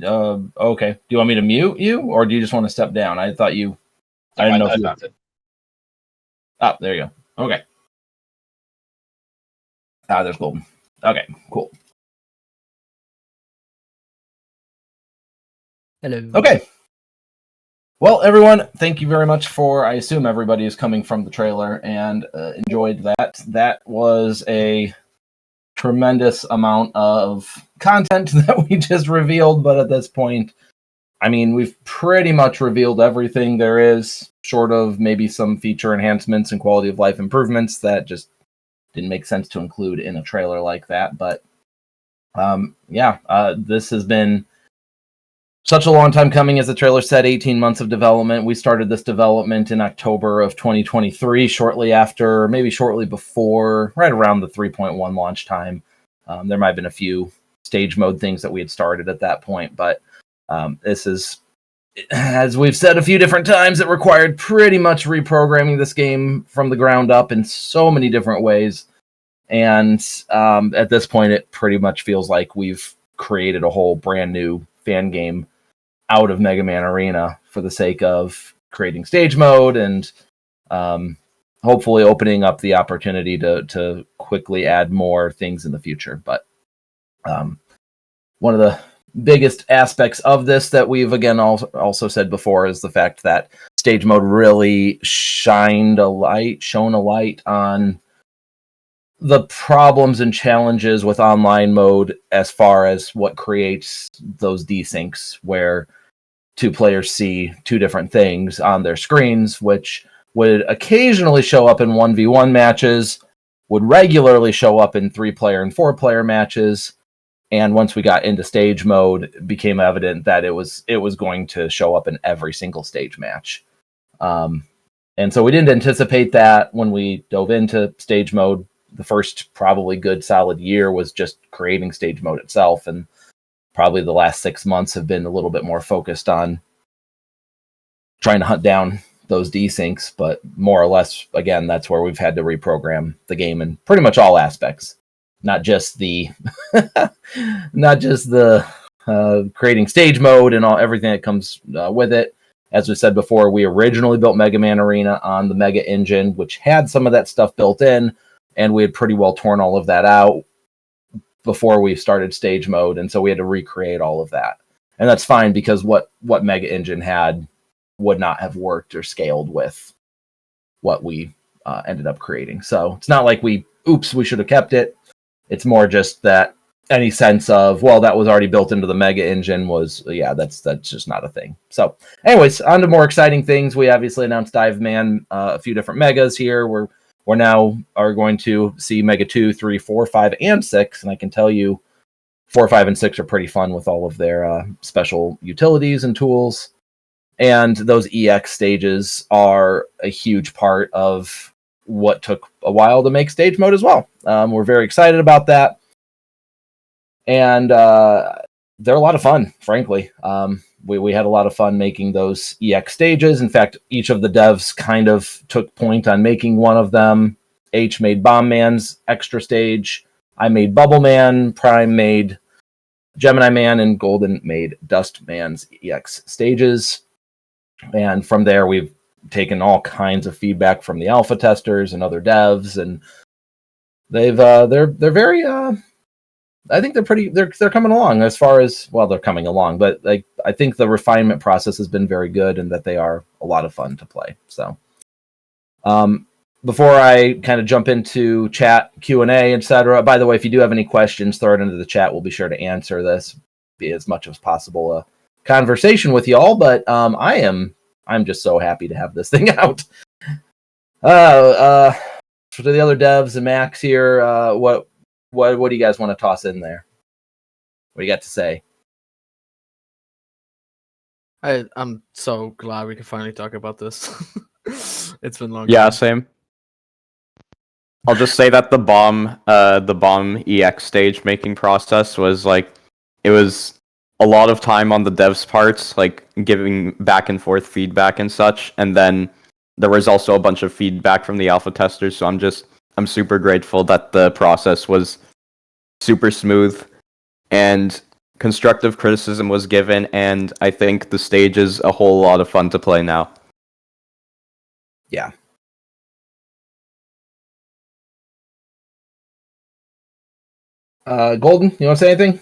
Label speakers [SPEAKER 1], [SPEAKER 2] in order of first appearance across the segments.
[SPEAKER 1] Okay. Do you want me to mute you, or do you just want to step down? I thought you. I didn't know if you.
[SPEAKER 2] It.
[SPEAKER 1] Oh, there you go. Okay. There's Golden. Okay, cool.
[SPEAKER 3] Hello.
[SPEAKER 1] Okay. Well, everyone, thank you very much for. I assume everybody is coming from the trailer and enjoyed that. That was a tremendous amount of content that we just revealed, but at this point, I mean, we've pretty much revealed everything there is, short of maybe some feature enhancements and quality of life improvements that just didn't make sense to include in a trailer like that. But this has been such a long time coming. As the trailer said, 18 months of development. We started this development in October of 2023, shortly before, right around the 3.1 launch time. There might have been a few stage mode things that we had started at that point, but this is, as we've said a few different times, it required pretty much reprogramming this game from the ground up in so many different ways. And at this point, it pretty much feels like we've created a whole brand new fan game out of Mega Man Arena for the sake of creating stage mode and hopefully opening up the opportunity to quickly add more things in the future. But one of the biggest aspects of this that we've again also said before is the fact that stage mode really shone a light on the problems and challenges with online mode as far as what creates those desyncs where two players see two different things on their screens, which would occasionally show up in 1v1 matches, would regularly show up in 3-player and 4-player matches. And once we got into stage mode, it became evident that it was going to show up in every single stage match. And so we didn't anticipate that when we dove into stage mode. The first probably good solid year was just creating stage mode itself. And probably the last 6 months have been a little bit more focused on trying to hunt down those desyncs. But more or less, again, that's where we've had to reprogram the game in pretty much all aspects. Not just the creating stage mode and everything that comes with it. As we said before, we originally built Mega Man Arena on the Mega Engine, which had some of that stuff built in, and we had pretty well torn all of that out before we started stage mode, and so we had to recreate all of that. And that's fine, because what Mega Engine had would not have worked or scaled with what we ended up creating. So it's not like we should have kept it. It's more just that any sense of, well, that was already built into the Mega Engine was, that's just not a thing. So anyways, on to more exciting things. We obviously announced Dive Man, a few different Megas here. We're now are going to see Mega 2, 3, 4, 5, and 6. And I can tell you 4, 5, and 6 are pretty fun with all of their special utilities and tools. And those EX stages are a huge part of what took a while to make stage mode as well. We're very excited about that. And they're a lot of fun, frankly. We had a lot of fun making those EX stages. In fact, each of the devs kind of took point on making one of them. H made Bomb Man's extra stage. I made Bubble Man. Prime made Gemini Man. And Golden made Dust Man's EX stages. And from there, we've taken all kinds of feedback from the alpha testers and other devs, and they're very I think they're coming along as far as, well, they're coming along, but I think the refinement process has been very good, and that they are a lot of fun to play. So before I kind of jump into chat, Q&A, etc., by the way, if you do have any questions, throw it into the chat. We'll be sure to answer this, be as much as possible a conversation with y'all. But I'm just so happy to have this thing out. For the other devs and Max here, what do you guys want to toss in there? What do you got to say?
[SPEAKER 3] I'm so glad we can finally talk about this. It's been long.
[SPEAKER 4] Yeah, same. I'll just say that the bomb EX stage making process was it was a lot of time on the devs' parts, giving back and forth feedback and such, and then there was also a bunch of feedback from the alpha testers. So I'm super grateful that the process was super smooth. And constructive criticism was given, and I think the stage is a whole lot of fun to play now.
[SPEAKER 1] Yeah. Golden, you want to say anything?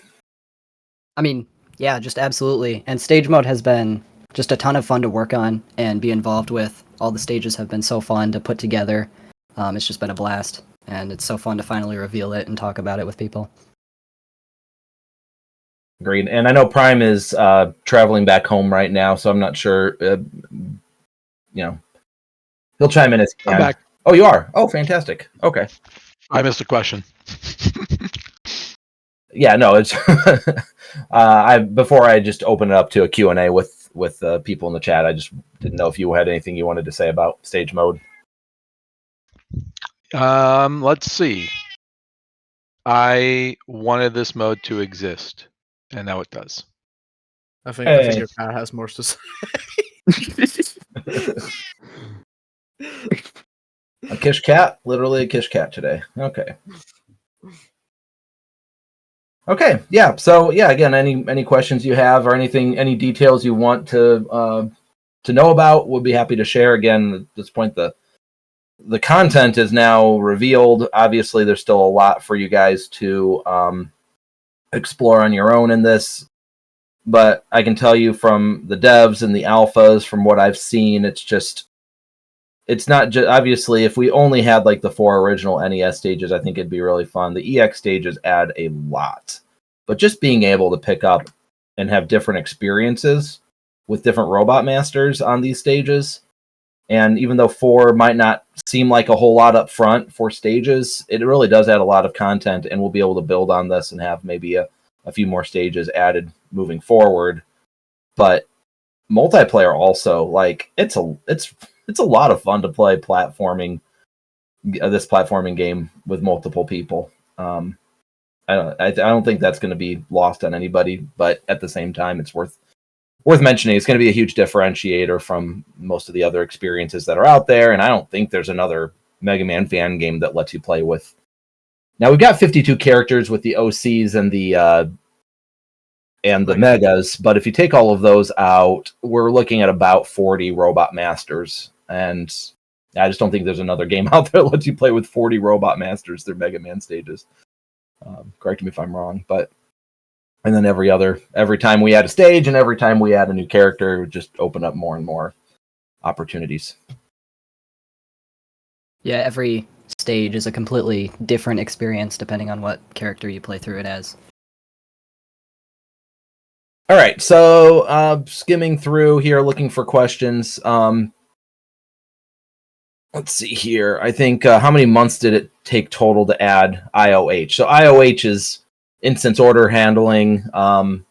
[SPEAKER 2] I mean, yeah, just absolutely. And stage mode has been just a ton of fun to work on and be involved with. All the stages have been so fun to put together. It's just been a blast, and it's so fun to finally reveal it and talk about it with people.
[SPEAKER 1] Agreed. And I know Prime is traveling back home right now, so I'm not sure. He'll chime in as he can.
[SPEAKER 5] I'm back.
[SPEAKER 1] Oh, you are? Oh, fantastic. Okay.
[SPEAKER 5] I missed a question.
[SPEAKER 1] Yeah, no, it's before I just open it up to a Q&A with people in the chat, I just didn't know if you had anything you wanted to say about stage mode.
[SPEAKER 5] Let's see. I wanted this mode to exist, and now it does.
[SPEAKER 3] I think your cat has more to say.
[SPEAKER 1] A Kish cat? Literally a Kish cat today. Okay. Okay, yeah. So yeah, again, any questions you have or any details you want to know about, we'll be happy to share. Again, at this point, the content is now revealed. Obviously, there's still a lot for you guys to explore on your own in this, but I can tell you from the devs and the alphas, from what I've seen, it's not just, obviously, if we only had like the 4 original NES stages, I think it'd be really fun. The EX stages add a lot, but just being able to pick up and have different experiences with different robot masters on these stages, and even though 4 might not seem like a whole lot up front for stages, it really does add a lot of content, and we'll be able to build on this and have maybe a few more stages added moving forward. But multiplayer also, like, it's a lot of fun to play this platforming game with multiple people. I don't think that's going to be lost on anybody, but at the same time, it's worth mentioning. It's going to be a huge differentiator from most of the other experiences that are out there, and I don't think there's another Mega Man fan game that lets you play with. Now, we've got 52 characters with the OCs and the Megas, but if you take all of those out, we're looking at about 40 Robot Masters, and I just don't think there's another game out there that lets you play with 40 Robot Masters through Mega Man stages. Correct me if I'm wrong, but and then every time we add a stage and every time we add a new character, it would just open up more and more opportunities.
[SPEAKER 2] Yeah, every stage is a completely different experience depending on what character you play through it as.
[SPEAKER 1] All right, so skimming through here, looking for questions. Let's see here. I think how many months did it take total to add IOH? So IOH is instance order handling.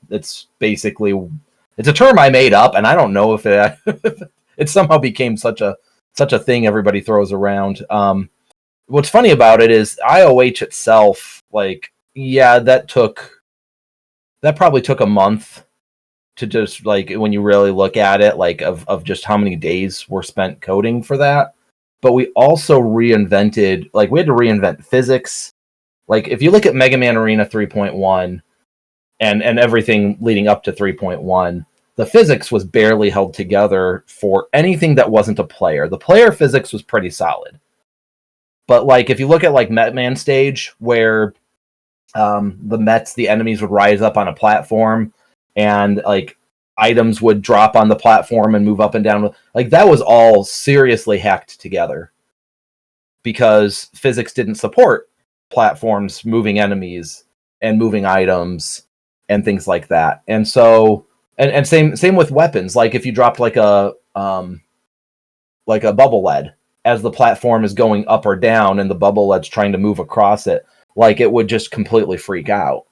[SPEAKER 1] It's basically, it's a term I made up, and I don't know if it somehow became such a thing everybody throws around. What's funny about it is IOH itself, like, yeah, that probably took a month to just, like, when you really look at it, like, of just how many days were spent coding for that. But we also reinvented, like, we had to reinvent physics. Like, if you look at Mega Man Arena 3.1 and everything leading up to 3.1, the physics was barely held together for anything that wasn't a player. The player physics was pretty solid. But, like, if you look at, like, Mma-Stage, where the enemies would rise up on a platform, and, like, items would drop on the platform and move up and down. Like, that was all seriously hacked together because physics didn't support platforms moving enemies and moving items and things like that. And so, and same with weapons. Like, if you dropped like a bubble lead as the platform is going up or down and the bubble lead's trying to move across it, like, it would just completely freak out.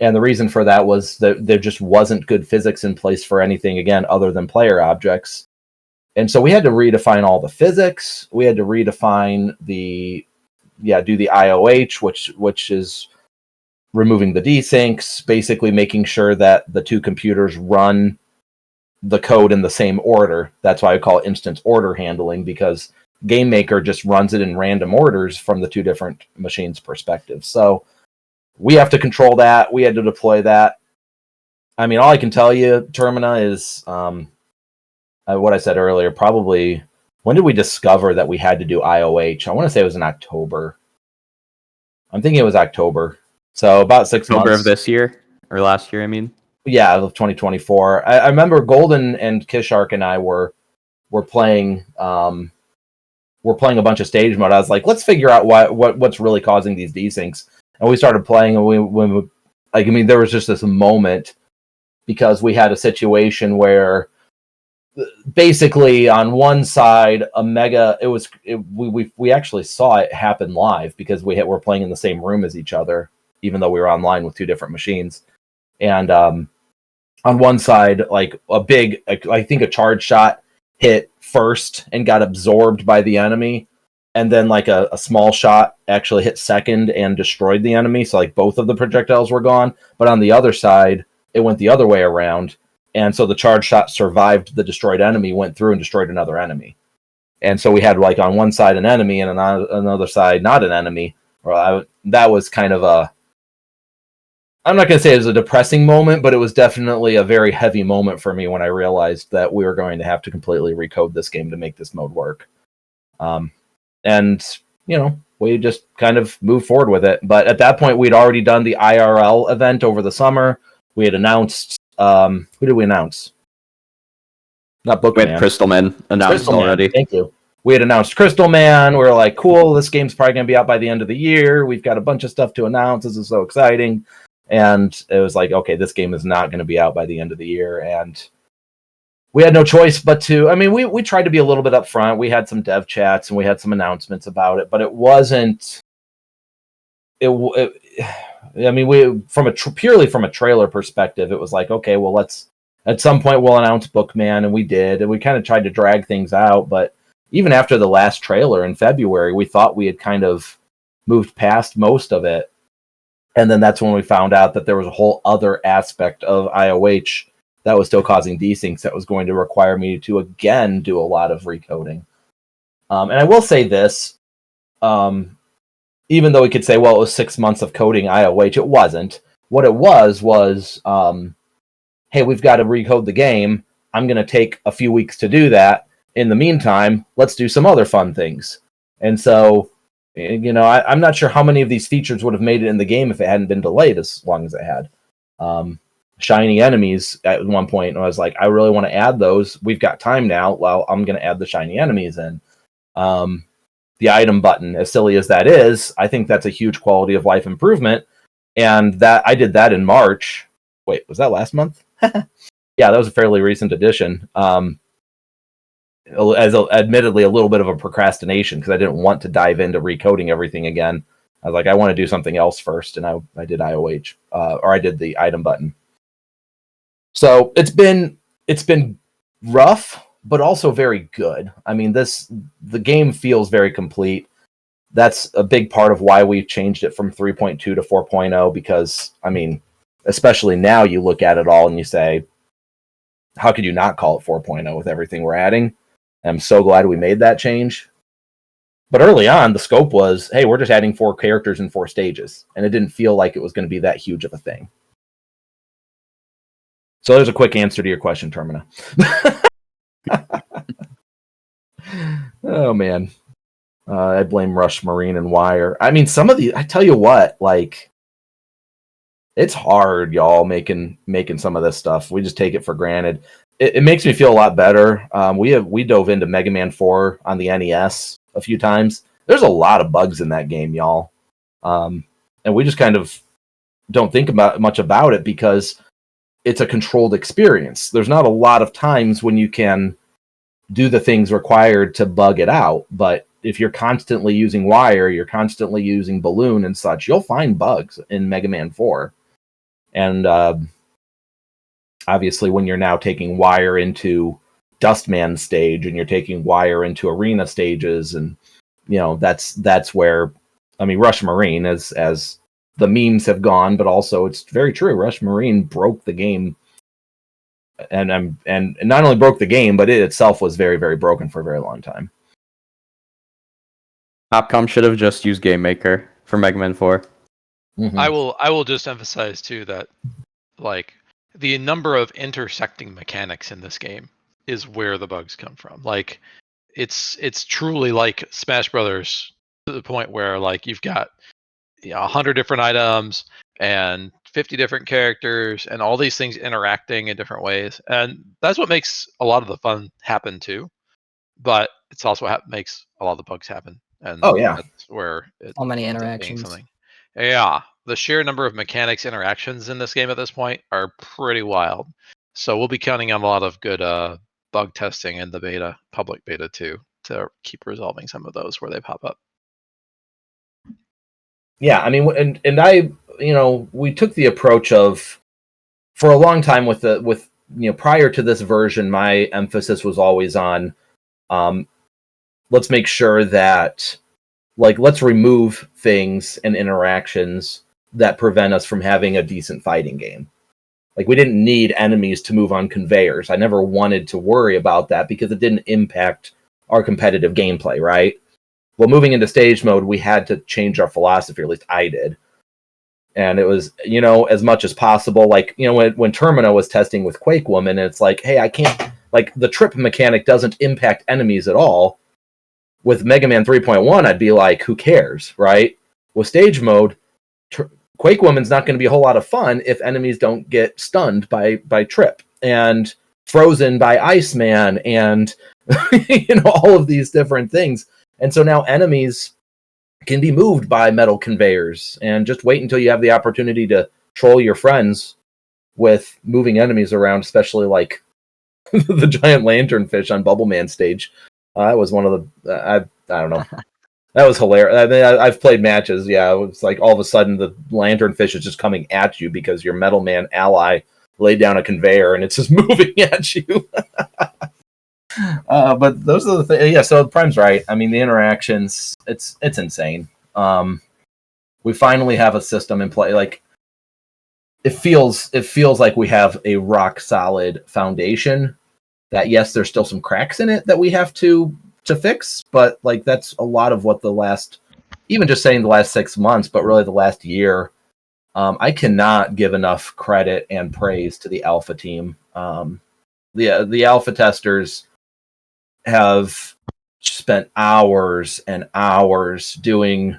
[SPEAKER 1] And the reason for that was that there just wasn't good physics in place for anything, again, other than player objects. And so we had to redefine all the physics. We had to redefine do the IOH, which is removing the desyncs, basically making sure that the two computers run the code in the same order. That's why I call it instance order handling, because Game Maker just runs it in random orders from the two different machines' perspectives. So we have to control that. We had to deploy that. I mean, all I can tell you, Termina, is what I said earlier. Probably, when did we discover that we had to do IOH? I want to say it was in October. I'm thinking it was October. So about 6
[SPEAKER 4] October
[SPEAKER 1] months.
[SPEAKER 4] of this year or last year, I mean.
[SPEAKER 1] Yeah, of 2024. I remember Golden and Kishark and I were playing. We're playing a bunch of stage mode. I was like, let's figure out what's really causing these desyncs. And we started playing, and there was just this moment because we had a situation where basically on one side we actually saw it happen live because we're playing in the same room as each other, even though we were online with two different machines. And on one side, like I think a charge shot hit first and got absorbed by the enemy, and then like a small shot actually hit second and destroyed the enemy, so like both of the projectiles were gone. But on the other side, it went the other way around, and so the charge shot survived the destroyed enemy, went through and destroyed another enemy. And so we had like on one side an enemy and on another side not an enemy. That was kind of I'm not going to say it was a depressing moment, but it was definitely a very heavy moment for me when I realized that we were going to have to completely recode this game to make this mode work. And, we just kind of moved forward with it. But at that point, we'd already done the IRL event over the summer. We had announced, who did we announce? Not Bookman.
[SPEAKER 4] We had Crystal Man announced already.
[SPEAKER 1] Thank you. We had announced Crystal Man. We were like, cool, this game's probably going to be out by the end of the year. We've got a bunch of stuff to announce. This is so exciting. And it was like, okay, this game is not going to be out by the end of the year. And we had no choice but to, we tried to be a little bit upfront. We had some dev chats and we had some announcements about it, but it wasn't, purely from a trailer perspective, it was like, okay, well, at some point we'll announce Bookman, and we did. And we kind of tried to drag things out. But even after the last trailer in February, we thought we had kind of moved past most of it. And then that's when we found out that there was a whole other aspect of IOH that was still causing desyncs that was going to require me to, again, do a lot of recoding. And I will say this, even though we could say, well, it was 6 months of coding IOH, it wasn't. What it was, hey, we've got to recode the game. I'm going to take a few weeks to do that. In the meantime, let's do some other fun things. And so, I'm not sure how many of these features would have made it in the game if it hadn't been delayed as long as it had. Shiny enemies at one point, and I was like, I really want to add those. We've got time now. Well, I'm going to add the shiny enemies in. The item button, as silly as that is, I think that's a huge quality of life improvement. And that I did that in March. Wait, was that last month? Yeah, that was a fairly recent addition. Admittedly a little bit of a procrastination because I didn't want to dive into recoding everything again. I was like, I want to do something else first, and I did IOH, or I did the item button. So it's been rough, but also very good. The game feels very complete. That's a big part of why we changed it from 3.2 to 4.0, because especially now you look at it all and you say, how could you not call it 4.0 with everything we're adding? I'm so glad we made that change. But early on, the scope was, hey, we're just adding 4 characters and 4 stages. And it didn't feel like it was going to be that huge of a thing. So there's a quick answer to your question, Termina. Oh, man. I blame Rush Marine and Wire. Some of the, I tell you what, like, it's hard, y'all, making some of this stuff. We just take it for granted. It makes me feel a lot better. We dove into Mega Man 4 on the NES a few times. There's a lot of bugs in that game, y'all. And we just kind of don't think much about it because it's a controlled experience. There's not a lot of times when you can do the things required to bug it out. But if you're constantly using Wire, you're constantly using Balloon and such, you'll find bugs in Mega Man 4. And obviously, when you're now taking Wire into Dustman stage and you're taking Wire into arena stages, and that's where Rush Marine, as the memes have gone, but also it's very true. Rush Marine broke the game, and not only broke the game, but it itself was very, very broken for a very long time.
[SPEAKER 4] Capcom should have just used Game Maker for Mega Man 4.
[SPEAKER 1] Mm-hmm.
[SPEAKER 5] I will just emphasize too that, like, the number of intersecting mechanics in this game is where the bugs come from. Like, it's truly like Smash Brothers to the point where like you've got 100 different items and 50 different characters and all these things interacting in different ways, and that's what makes a lot of the fun happen too. But it's also what makes a lot of the bugs happen, and
[SPEAKER 1] Oh yeah.
[SPEAKER 5] that's where it
[SPEAKER 2] So many
[SPEAKER 5] ends up being
[SPEAKER 2] interactions.
[SPEAKER 5] something. Yeah, the sheer number of mechanics interactions in this game at this point are pretty wild. So we'll be counting on a lot of good bug testing in the beta, public beta too, to keep resolving some of those where they pop up.
[SPEAKER 1] Yeah, I mean, and I, we took the approach of, for a long time with prior to this version, my emphasis was always on, let's make sure that, like, let's remove things and interactions that prevent us from having a decent fighting game. Like, we didn't need enemies to move on conveyors. I never wanted to worry about that because it didn't impact our competitive gameplay, right? Well, moving into stage mode, we had to change our philosophy, or at least I did. And it was, as much as possible, like, when Termina was testing with Quake Woman, it's like, hey, I can't, like, the trip mechanic doesn't impact enemies at all. With Mega Man 3.1, I'd be like, who cares, right? With stage mode, Quake Woman's not going to be a whole lot of fun if enemies don't get stunned by trip and frozen by Iceman and all of these different things. And so now enemies can be moved by metal conveyors, and just wait until you have the opportunity to troll your friends with moving enemies around, especially like the giant lanternfish on Bubble Man stage. That was one of the I don't know. That was hilarious. I mean, I've played matches. Yeah, it was like all of a sudden the lanternfish is just coming at you because your Metal Man ally laid down a conveyor and it's just moving at you. But those are the things. Yeah, so Prime's right. I mean, the interactions, it's insane. We finally have a system in play. Like, it feels like we have a rock solid foundation. That, yes, there's still some cracks in it that we have to fix, but like that's a lot of what the last, even just saying the last 6 months, but really the last year. I cannot give enough credit and praise to the alpha team. The alpha testers have spent hours and hours doing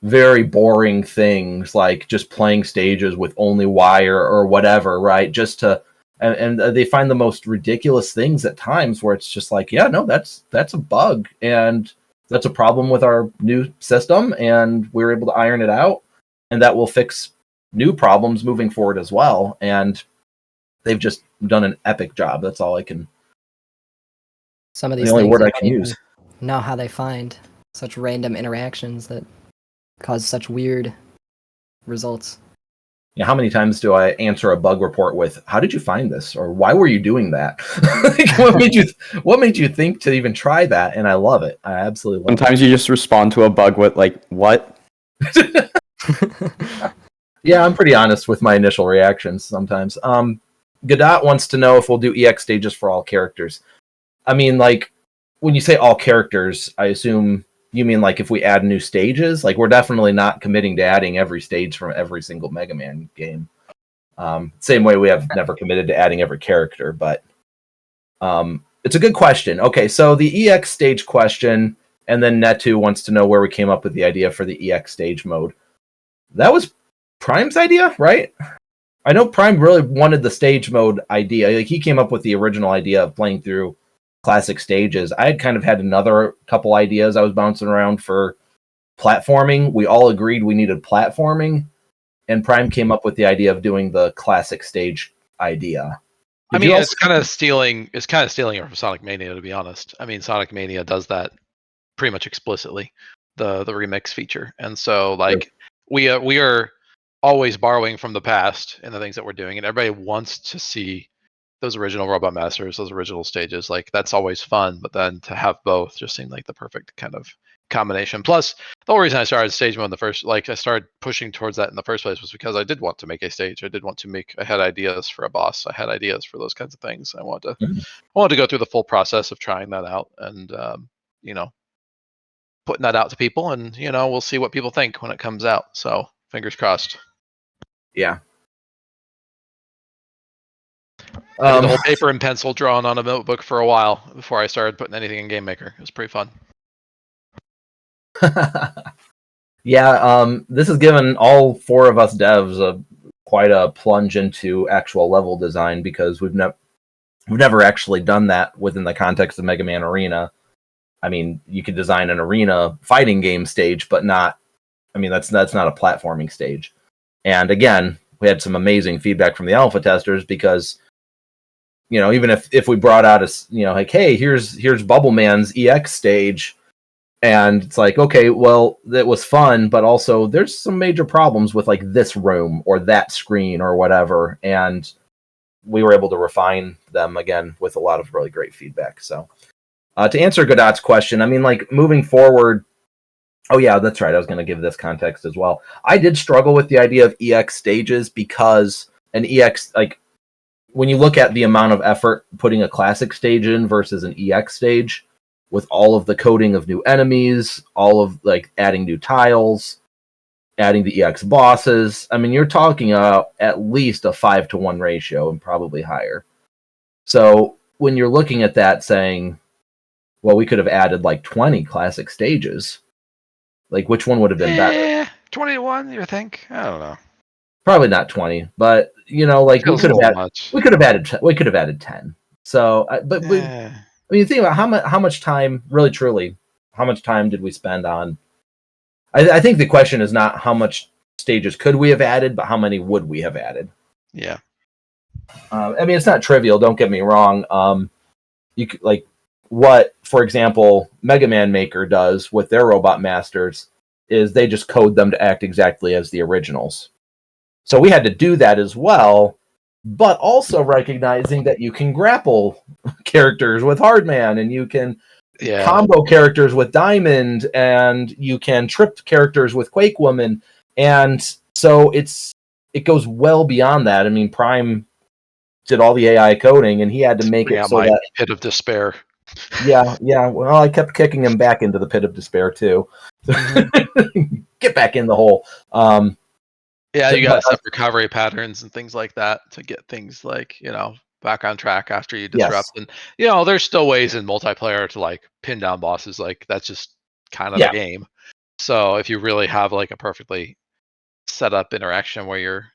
[SPEAKER 1] very boring things like just playing stages with only wire or whatever, right? Just to and they find the most ridiculous things at times where it's just like, yeah, no, that's a bug and that's a problem with our new system, and we're able to iron it out, and that will fix new problems moving forward as well. And they've just done an epic job. That's all I can.
[SPEAKER 2] Some of these
[SPEAKER 1] The only
[SPEAKER 2] things
[SPEAKER 1] word I
[SPEAKER 2] don't
[SPEAKER 1] can
[SPEAKER 2] even
[SPEAKER 1] use.
[SPEAKER 2] know how they find such random interactions that cause such weird results.
[SPEAKER 1] Yeah, how many times do I answer a bug report with, "How did you find this?" or "Why were you doing that?" Like, what made you think to even try that? And I love it. I absolutely love
[SPEAKER 4] Sometimes you just respond to a bug with like, "What?"
[SPEAKER 1] it. Yeah, I'm pretty honest with my initial reactions sometimes. Godot wants to know if we'll do EX stages for all characters. I mean, like, when you say all characters, I assume you mean like if we add new stages. Like, we're definitely not committing to adding every stage from every single Mega Man game. Same way we have never committed to adding every character, but it's a good question. Okay, so the EX stage question, and then Netu wants to know where we came up with the idea for the EX stage mode. That was Prime's idea, right? I know Prime really wanted the stage mode idea. Like, he came up with the original idea of playing through classic stages. I had kind of had another couple ideas I was bouncing around for platforming. We all agreed we needed platforming, and Prime came up with the idea of doing the classic stage idea.
[SPEAKER 5] I mean, it's kind of stealing it from Sonic Mania, to be honest. I mean, Sonic Mania does that pretty much explicitly, the remix feature, and so like we are always borrowing from the past in the things that we're doing, and everybody wants to see those original Robot Masters, those original stages. Like, that's always fun, but then to have both just seemed like the perfect kind of combination. Plus, the whole reason I started stage mode in the first, like, I started pushing towards that in the first place was because I did want to make a stage. I had ideas for a boss. I had ideas for those kinds of things. I wanted to go through the full process of trying that out and, putting that out to people, and, we'll see what people think when it comes out. So fingers crossed.
[SPEAKER 1] Yeah.
[SPEAKER 5] I did a whole paper and pencil drawing on a notebook for a while before I started putting anything in Game Maker. It was pretty fun.
[SPEAKER 1] Yeah, this has given all 4 of us devs quite a plunge into actual level design because we've never actually done that within the context of Mega Man Arena. I mean, you could design an arena fighting game stage, but not. I mean, that's not a platforming stage. And again, we had some amazing feedback from the alpha testers because, even if we brought out like, hey, here's Bubble Man's EX stage. And it's like, okay, well, that was fun, but also there's some major problems with like this room or that screen or whatever. And we were able to refine them again with a lot of really great feedback. So to answer Godot's question, I mean, like moving forward, oh yeah, that's right. I was going to give this context as well. I did struggle with the idea of EX stages because an EX, like when you look at the amount of effort putting a classic stage in versus an EX stage, with all of the coding of new enemies, all of like adding new tiles, adding the EX bosses. I mean, you're talking about at least a 5-to-1 ratio and probably higher. So when you're looking at that saying, well, we could have added like 20 classic stages, like which one would have been better?
[SPEAKER 5] 20 to 1, you think? I don't know.
[SPEAKER 1] Probably not 20, but like we could have added 10. So, but I mean, think about how much time, really, truly, how much time did we spend on? I think the question is not how much stages could we have added, but how many would we have added?
[SPEAKER 5] Yeah.
[SPEAKER 1] I mean, it's not trivial. Don't get me wrong. You could, like what, for example, Mega Man Maker does with their Robot Masters is they just code them to act exactly as the originals. So we had to do that as well, but also recognizing that you can grapple characters with Hardman and you can combo characters with Diamond and you can trip characters with Quake Woman. And so it goes well beyond that. I mean, Prime did all the AI coding and he had to make it so that
[SPEAKER 5] pit of despair.
[SPEAKER 1] Yeah. Well, I kept kicking him back into the pit of despair too. Get back in the hole.
[SPEAKER 5] Yeah, you got to set recovery patterns and things like that to get things like, back on track after you disrupt.
[SPEAKER 1] Yes.
[SPEAKER 5] And, there's still ways in multiplayer to like pin down bosses. Like that's just kind of the game. So if you really have like a perfectly set up interaction where you're,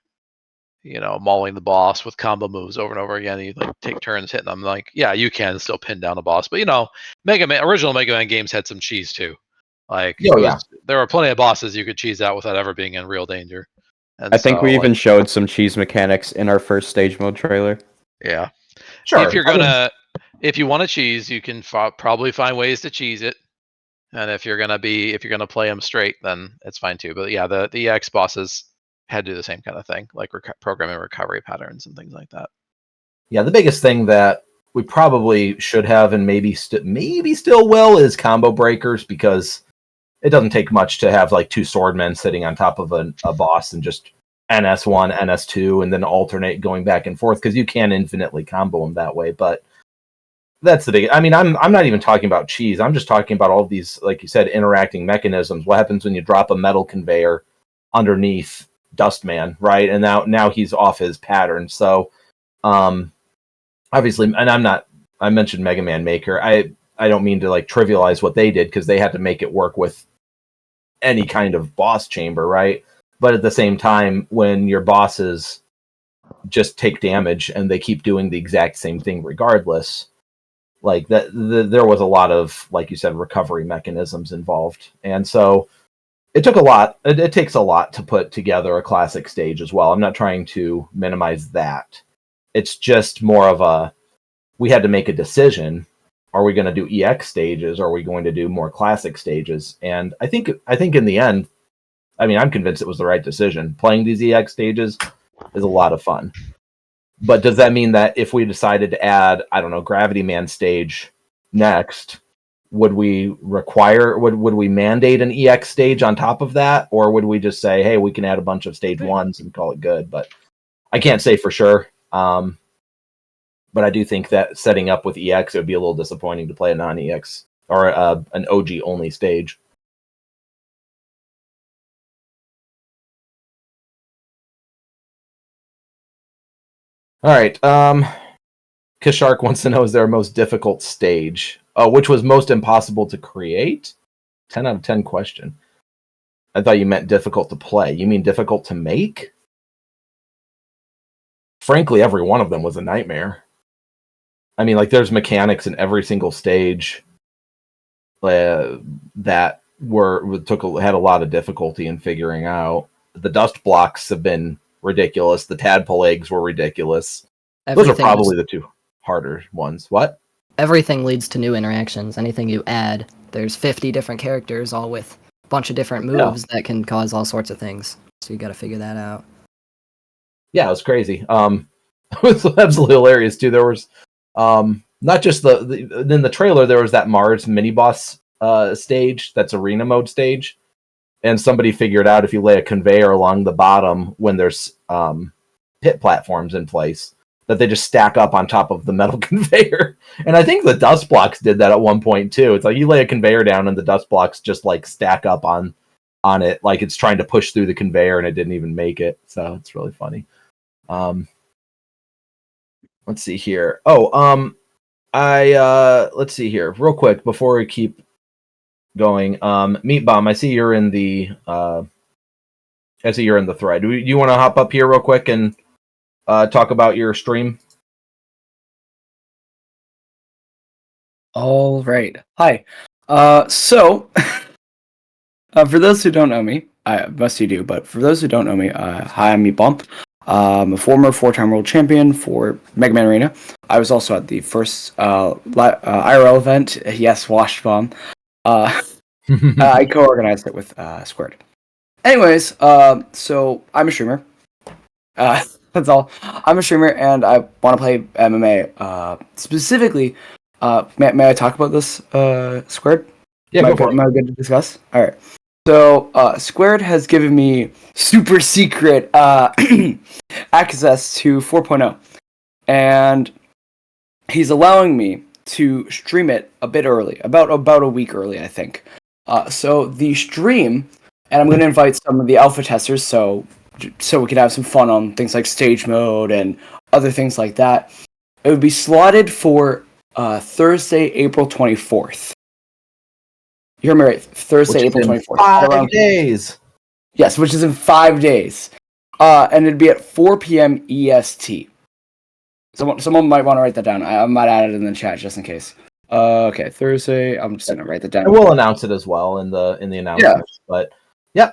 [SPEAKER 5] mauling the boss with combo moves over and over again, and you like take turns hitting them, like, yeah, you can still pin down a boss. But, original Mega Man games had some cheese too. Like, there were plenty of bosses you could cheese out without ever being in real danger. And
[SPEAKER 4] I think we even showed some cheese mechanics in our first stage mode trailer.
[SPEAKER 5] Yeah.
[SPEAKER 1] Sure.
[SPEAKER 5] If you want to cheese, you can probably find ways to cheese it. And if you're gonna play them straight, then it's fine too. But yeah, the EX bosses had to do the same kind of thing, like programming recovery patterns and things like that.
[SPEAKER 1] Yeah, the biggest thing that we probably should have and maybe still will is combo breakers, because it doesn't take much to have like 2 swordmen sitting on top of a boss and just NS1, NS2, and then alternate going back and forth, because you can infinitely combo them that way. But that's the big. I mean, I'm not even talking about cheese. I'm just talking about all of these, like you said, interacting mechanisms. What happens when you drop a metal conveyor underneath Dustman, right? And now he's off his pattern. So, obviously, and I mentioned Mega Man Maker. I don't mean to like trivialize what they did, because they had to make it work with any kind of boss chamber, right? But at the same time, when your bosses just take damage and they keep doing the exact same thing regardless, like that, there was a lot of, like you said, recovery mechanisms involved. And so it took a lot. It takes a lot to put together a classic stage as well. I'm not trying to minimize that. It's just more of we had to make a decision. Are we going to do EX stages? Or are we going to do more classic stages? And I think in the end, I mean, I'm convinced it was the right decision. Playing these EX stages is a lot of fun. But does that mean that if we decided to add, I don't know, Gravity Man stage next, would we mandate an EX stage on top of that? Or would we just say, hey, we can add a bunch of stage 1s and call it good? But I can't say for sure. But I do think that setting up with EX, it would be a little disappointing to play a non-EX or an OG only stage. All right. Kishark wants to know, is there a most difficult stage? Oh, which was most impossible to create? 10 out of 10 question. I thought you meant difficult to play. You mean difficult to make? Frankly, every one of them was a nightmare. I mean, like, there's mechanics in every single stage that had a lot of difficulty in figuring out. The dust blocks have been ridiculous. The tadpole eggs were ridiculous. Those are probably the two harder ones. What?
[SPEAKER 2] Everything leads to new interactions. Anything you add, there's 50 different characters, all with a bunch of different moves that can cause all sorts of things. So you got to figure that out.
[SPEAKER 1] Yeah, it was crazy. It was absolutely hilarious too. There was not just in the trailer, there was that Mars mini boss stage, that's arena mode stage, and somebody figured out if you lay a conveyor along the bottom when there's pit platforms in place, that they just stack up on top of the metal conveyor. And I think the dust blocks did that at one point too. It's like you lay a conveyor down and the dust blocks just like stack up on it, like it's trying to push through the conveyor and it didn't even make it. So it's really funny. Let's see here. Let's see here real quick before we keep going. Meat Bomb, I see you're in the thread. Do you want to hop up here real quick and talk about your stream?
[SPEAKER 6] All right. Hi. So for those who don't know me, most you do, but for those who don't know me, hi, I'm Meat Bomb. I'm a former 4-time world champion for Mega Man Arena. I was also at the first IRL event. Yes, Wash Bomb. I co-organized it with Squared. Anyways, so I'm a streamer. That's all. I'm a streamer, and I want to play MMA. Specifically, may I talk about this, Squared?
[SPEAKER 1] Yeah, go for it.
[SPEAKER 6] Am I good to discuss? All right. So, Squared has given me super secret access to 4.0, and he's allowing me to stream it a bit early, about a week early, I think. So the stream, and I'm going to invite some of the alpha testers, so we could have some fun on things like stage mode and other things like that. It would be slotted for Thursday, April 24th. You heard me right. Thursday, April 24th.
[SPEAKER 1] 5 days.
[SPEAKER 6] Yes, which is in 5 days. And it'd be at 4 p.m. EST. Someone might want to write that down. I might add it in the chat just in case. Okay, Thursday. I'm just gonna write that down.
[SPEAKER 1] We'll announce it as well in the announcements. Yeah. But yeah,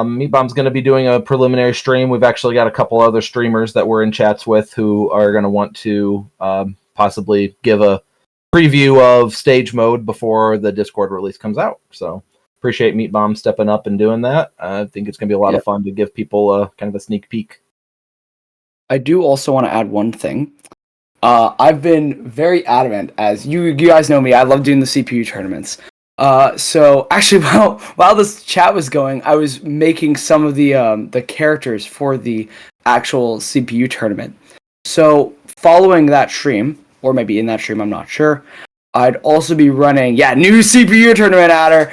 [SPEAKER 1] Meat Bomb's going to be doing a preliminary stream. We've actually got a couple other streamers that we're in chats with who are going to want to possibly give a preview of stage mode before the Discord release comes out. So appreciate Meat Bomb stepping up and doing that. I think it's going to be a lot of fun to give people a kind of a sneak peek.
[SPEAKER 6] I do also want to add one thing. I've been very adamant, as you guys know me, I love doing the CPU tournaments. So actually, while this chat was going, I was making some of the characters for the actual CPU tournament. So following that stream, or maybe in that stream, I'm not sure, I'd also be running, new CPU tournament adder.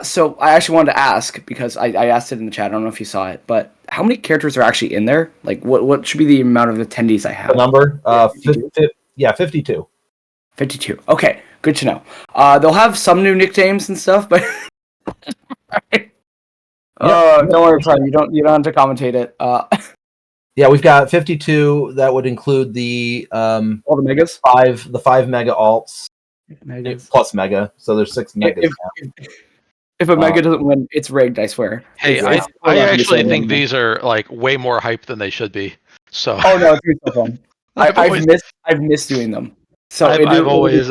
[SPEAKER 6] So I actually wanted to ask, because I asked it in the chat, I don't know if you saw it, but how many characters are actually in there? Like, what should be the amount of attendees I have?
[SPEAKER 1] The number? 52.
[SPEAKER 6] 52. Okay, good to know. They'll have some new nicknames and stuff, but don't worry, Prime. You don't have to commentate it.
[SPEAKER 1] Yeah, we've got 52. That would include the
[SPEAKER 6] all the megas,
[SPEAKER 1] the 5 mega alts, plus mega. So there's 6 megas.
[SPEAKER 6] If a mega doesn't win, it's rigged. I swear.
[SPEAKER 5] Hey, I actually think these are like way more hype than they should be. So.
[SPEAKER 6] Oh no, it's so fun. I've missed doing them. So
[SPEAKER 5] I've always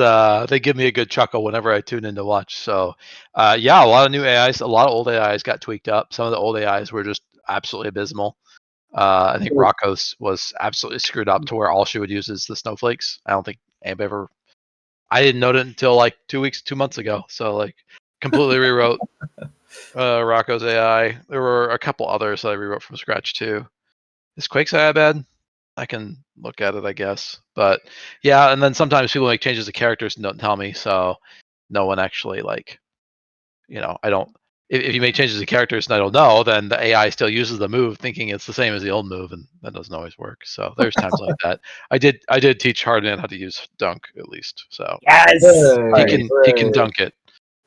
[SPEAKER 5] they give me a good chuckle whenever I tune in to watch. So a lot of new AIs, a lot of old AIs got tweaked up. Some of the old AIs were just absolutely abysmal. I think Rocco's was absolutely screwed up to where all she would use is the snowflakes. I don't think anybody ever. I didn't note it until like 2 months ago. So like completely rewrote Rocco's AI. There were a couple others that I rewrote from scratch too. Is Quake's AI bad? I can look at it, I guess. But yeah, and then sometimes people make changes to characters and don't tell me, so no one actually I don't if you make changes to characters and I don't know, then the AI still uses the move thinking it's the same as the old move, and that doesn't always work. So there's times like that. I did teach Hardman how to use dunk at least. So
[SPEAKER 6] Yes.
[SPEAKER 5] he can dunk it.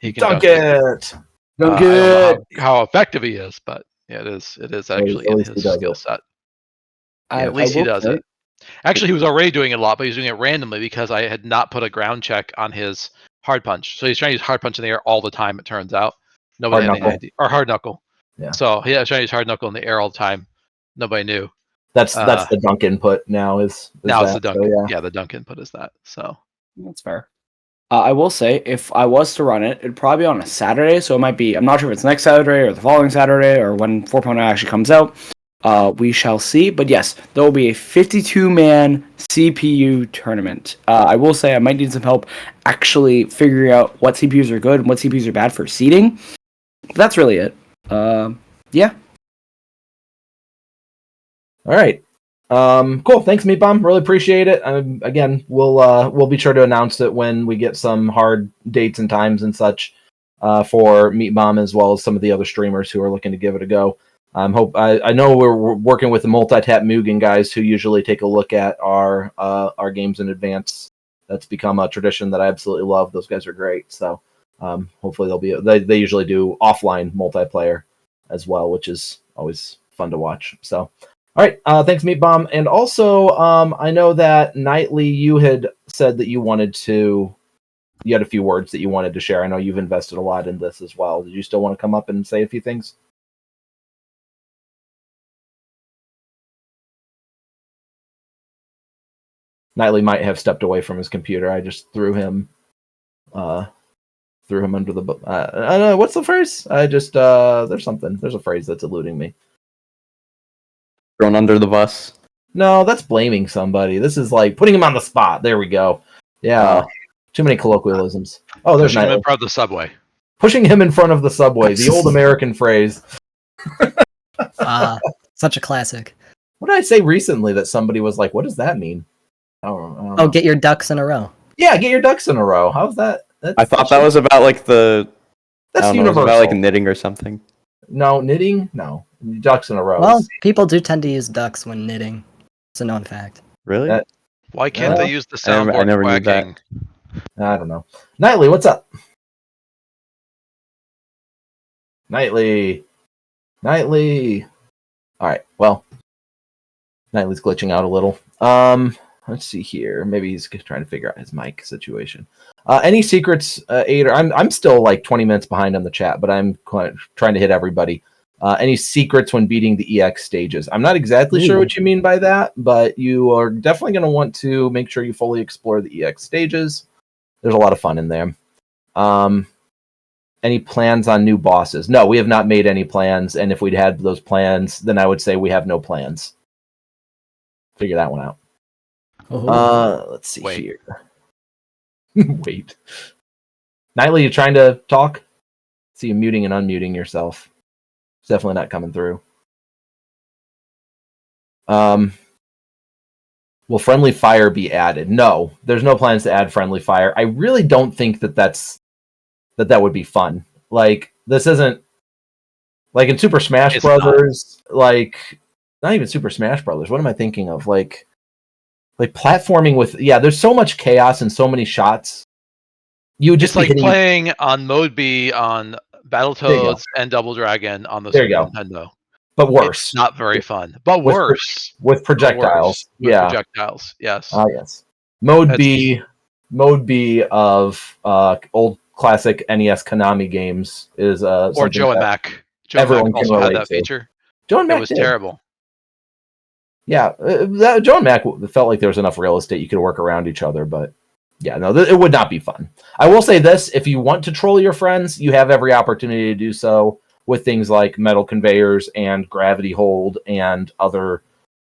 [SPEAKER 5] He can
[SPEAKER 1] Dunk
[SPEAKER 5] dunk it.
[SPEAKER 1] it.
[SPEAKER 6] Dunk
[SPEAKER 5] I don't know
[SPEAKER 6] it.
[SPEAKER 5] how effective he is, but yeah, it is actually
[SPEAKER 1] at
[SPEAKER 5] in
[SPEAKER 1] least he
[SPEAKER 5] his
[SPEAKER 1] does
[SPEAKER 5] skill
[SPEAKER 1] it.
[SPEAKER 5] set.
[SPEAKER 6] I
[SPEAKER 5] At least he
[SPEAKER 6] will
[SPEAKER 5] does
[SPEAKER 6] say-
[SPEAKER 5] it. Actually, he was already doing it a lot, but he was doing it randomly because I had not put a ground check on his hard punch. So he's trying to use hard punch in the air all the time. It turns out nobody
[SPEAKER 1] Hard
[SPEAKER 5] had any
[SPEAKER 1] knuckle.
[SPEAKER 5] idea, or hard knuckle.
[SPEAKER 1] Yeah.
[SPEAKER 5] So he was trying to use hard knuckle in the air all the time. Nobody knew.
[SPEAKER 1] That's the dunk input now. Is
[SPEAKER 5] Now it's
[SPEAKER 1] that,
[SPEAKER 5] the dunk.
[SPEAKER 1] so,
[SPEAKER 5] Yeah, the dunk input is that. So
[SPEAKER 6] That's fair. I will say, if I was to run it, it'd probably be on a Saturday, so it might be, I'm not sure if it's next Saturday or the following Saturday or when 4.0 actually comes out. We shall see. But yes, there will be a 52-man CPU tournament. I will say I might need some help actually figuring out what CPUs are good and what CPUs are bad for seeding. That's really it. Yeah.
[SPEAKER 1] All right. Cool. Thanks, Meat Bomb. Really appreciate it. Again, we'll be sure to announce it when we get some hard dates and times and such for Meat Bomb, as well as some of the other streamers who are looking to give it a go. I know we're working with the Multi-Tap Mugen guys who usually take a look at our games in advance. That's become a tradition that I absolutely love. Those guys are great. So hopefully they usually do offline multiplayer as well, which is always fun to watch. So. All right, thanks, Meat Bomb. And also, I know that Nightly, you had said that you had a few words that you wanted to share. I know you've invested a lot in this as well. Did you still want to come up and say a few things? Nightly might have stepped away from his computer. I just threw him under the bus. I don't know, what's the phrase? There's a phrase that's eluding me.
[SPEAKER 4] Thrown under the bus.
[SPEAKER 1] No, that's blaming somebody. This is like putting him on the spot. There we go. Yeah. Too many colloquialisms. Oh, there's
[SPEAKER 5] pushing him
[SPEAKER 1] Nightly.
[SPEAKER 5] in front of the subway.
[SPEAKER 1] Pushing him in front of the subway. The old American phrase.
[SPEAKER 2] Such a classic.
[SPEAKER 1] What did I say recently that somebody was like, what does that mean? I don't know.
[SPEAKER 2] Get your ducks in a row.
[SPEAKER 1] Yeah, get your ducks in a row. How's that?
[SPEAKER 4] I thought that was about like
[SPEAKER 1] that's universal.
[SPEAKER 4] about like knitting or something.
[SPEAKER 1] No, knitting? No. Ducks in a row.
[SPEAKER 2] Well, people do tend to use ducks when knitting. It's a known fact.
[SPEAKER 4] Really?
[SPEAKER 5] Why can't
[SPEAKER 1] Yeah.
[SPEAKER 5] they use the
[SPEAKER 4] I
[SPEAKER 5] soundboard
[SPEAKER 4] never knew that.
[SPEAKER 5] quacking?
[SPEAKER 1] I don't know. Nightly, what's up? Nightly. All right. Well, Nightly's glitching out a little. Let's see here. Maybe he's trying to figure out his mic situation. Any secrets, Ader? I'm still like 20 minutes behind on the chat, but I'm trying to hit everybody. Any secrets when beating the EX stages? I'm not exactly sure what you mean by that, but you are definitely going to want to make sure you fully explore the EX stages. There's a lot of fun in there. Any plans on new bosses? No, we have not made any plans, and if we'd had those plans, then I would say we have no plans. Figure that one out. Let's see here. Wait. Nightly, you trying to talk? See you muting and unmuting yourself. It's definitely not coming through. Will friendly fire be added? No, there's no plans to add friendly fire. I really don't think that would be fun. Like, this isn't like in Super Smash Brothers. Like, not even Super Smash Brothers. What am I thinking of? Like platforming with there's so much chaos and so many shots. You would just
[SPEAKER 5] It's like playing on Mode B on Battletoads and Double Dragon on the Super Nintendo.
[SPEAKER 1] But worse.
[SPEAKER 5] It's not very fun. But worse.
[SPEAKER 1] With projectiles.
[SPEAKER 5] With projectiles, yes.
[SPEAKER 1] Yes. Mode B of old classic NES Konami games is
[SPEAKER 5] or Joe and Mac. Joe
[SPEAKER 1] everyone
[SPEAKER 5] and Mac
[SPEAKER 1] can
[SPEAKER 5] also
[SPEAKER 1] relate
[SPEAKER 5] had that
[SPEAKER 1] to.
[SPEAKER 5] feature.
[SPEAKER 1] Joe and Mac
[SPEAKER 5] it was terrible.
[SPEAKER 1] Yeah, Joe and Mac felt like there was enough real estate you could work around each other, but yeah, no, it would not be fun. I will say this: if you want to troll your friends, you have every opportunity to do so with things like metal conveyors and gravity hold and other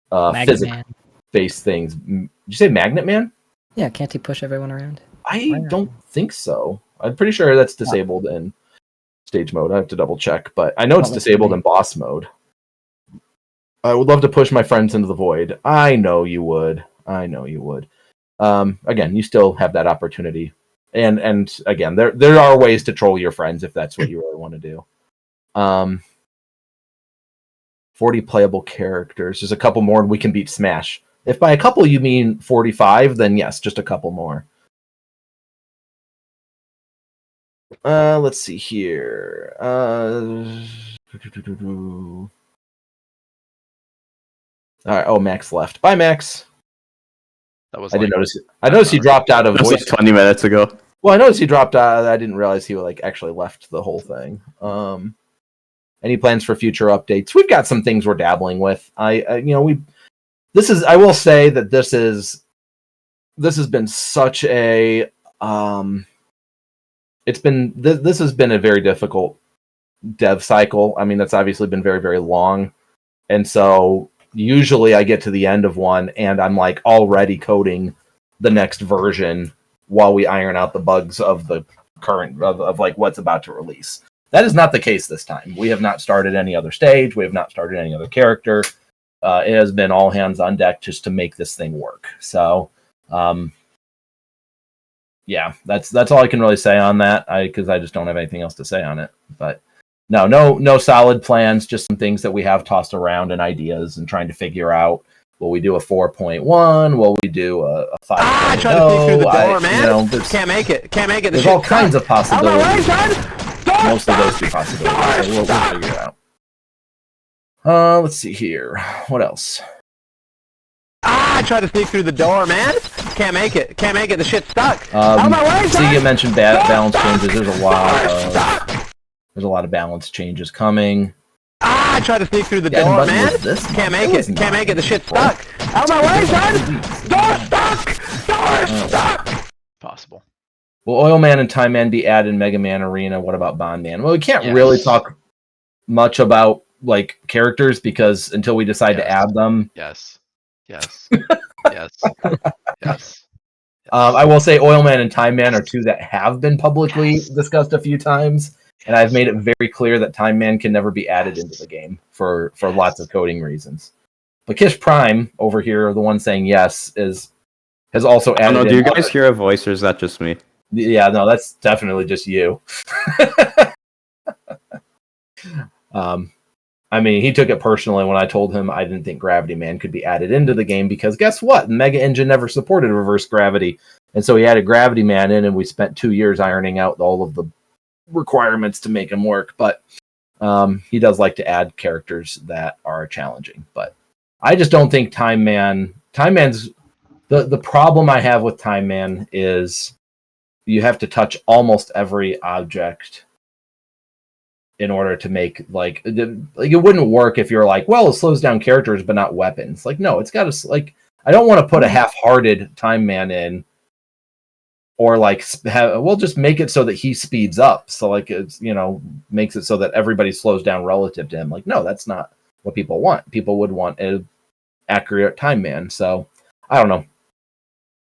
[SPEAKER 1] physics-based things. Did you say Magnet Man?
[SPEAKER 2] Yeah, can't he push everyone around?
[SPEAKER 1] I don't think so. I'm pretty sure that's disabled in stage mode. I have to double check, but I know it's disabled in boss mode. I would love to push my friends into the void. I know you would. Again, you still have that opportunity. And again, there are ways to troll your friends if that's what you really want to do. 40 playable characters. There's a couple more and we can beat Smash. If by a couple you mean 45, then yes, just a couple more. Let's see here. All right. Oh, Max left. Bye, Max.
[SPEAKER 5] That was
[SPEAKER 1] I didn't
[SPEAKER 5] like,
[SPEAKER 1] notice. I noticed he dropped out of
[SPEAKER 4] That was
[SPEAKER 1] voice.
[SPEAKER 4] like 20 minutes ago.
[SPEAKER 1] Well, I noticed he dropped out. I didn't realize he like actually left the whole thing. Any plans for future updates? We've got some things we're dabbling with. I will say that this has been such a this has been a very difficult dev cycle. I mean, that's obviously been very, very long. And so usually I get to the end of one and I'm like already coding the next version while we iron out the bugs of the current of like what's about to release. That is not the case this time. We have not started any other stage. We have not started any other character. It has been all hands on deck just to make this thing work. So, yeah, that's all I can really say on that. Because I just don't have anything else to say on it. But no solid plans. Just some things that we have tossed around and ideas and trying to figure out. Will we do a 4.1? Will we do a 5.0?
[SPEAKER 7] I try to see through the door, man. Can't make it.
[SPEAKER 1] There's all kinds of possibilities. Most of those two possibilities. So we'll figure it out. Let's see here. What else?
[SPEAKER 7] I try to sneak through the door, man. Can't make it. The shit's stuck.
[SPEAKER 1] See, you mentioned balance changes. There's a lot of balance changes coming.
[SPEAKER 7] I try to sneak through the door, man. Can't make it. The shit's stuck. Out of my way, son. Door stuck.
[SPEAKER 5] possible.
[SPEAKER 1] Will Oil Man and Time Man be added in Mega Man Arena? What about Bond Man? Well, we can't really talk much about like characters because until we decide to add them.
[SPEAKER 5] Yes.
[SPEAKER 1] I will say Oil Man and Time Man are two that have been publicly discussed a few times, and I've made it very clear that Time Man can never be added into the game for lots of coding reasons. But Kish Prime over here, the one saying yes, has also added.
[SPEAKER 4] Oh, no, do you guys hear a voice, or is that just me?
[SPEAKER 1] Yeah, no, that's definitely just you. I mean, he took it personally when I told him I didn't think Gravity Man could be added into the game because guess what? Mega Engine never supported reverse gravity. And so he added Gravity Man in and we spent 2 years ironing out all of the requirements to make him work. But he does like to add characters that are challenging. But I just don't think Time Man's... The problem I have with Time Man is you have to touch almost every object in order to make like it wouldn't work if you're like, well, it slows down characters but not weapons. Like, no, it's got to like, I don't want to put a half-hearted Time Man in, or like we'll just make it so that he speeds up. So like it's makes it so that everybody slows down relative to him. Like, no, that's not what people want. People would want an accurate Time Man. So I don't know.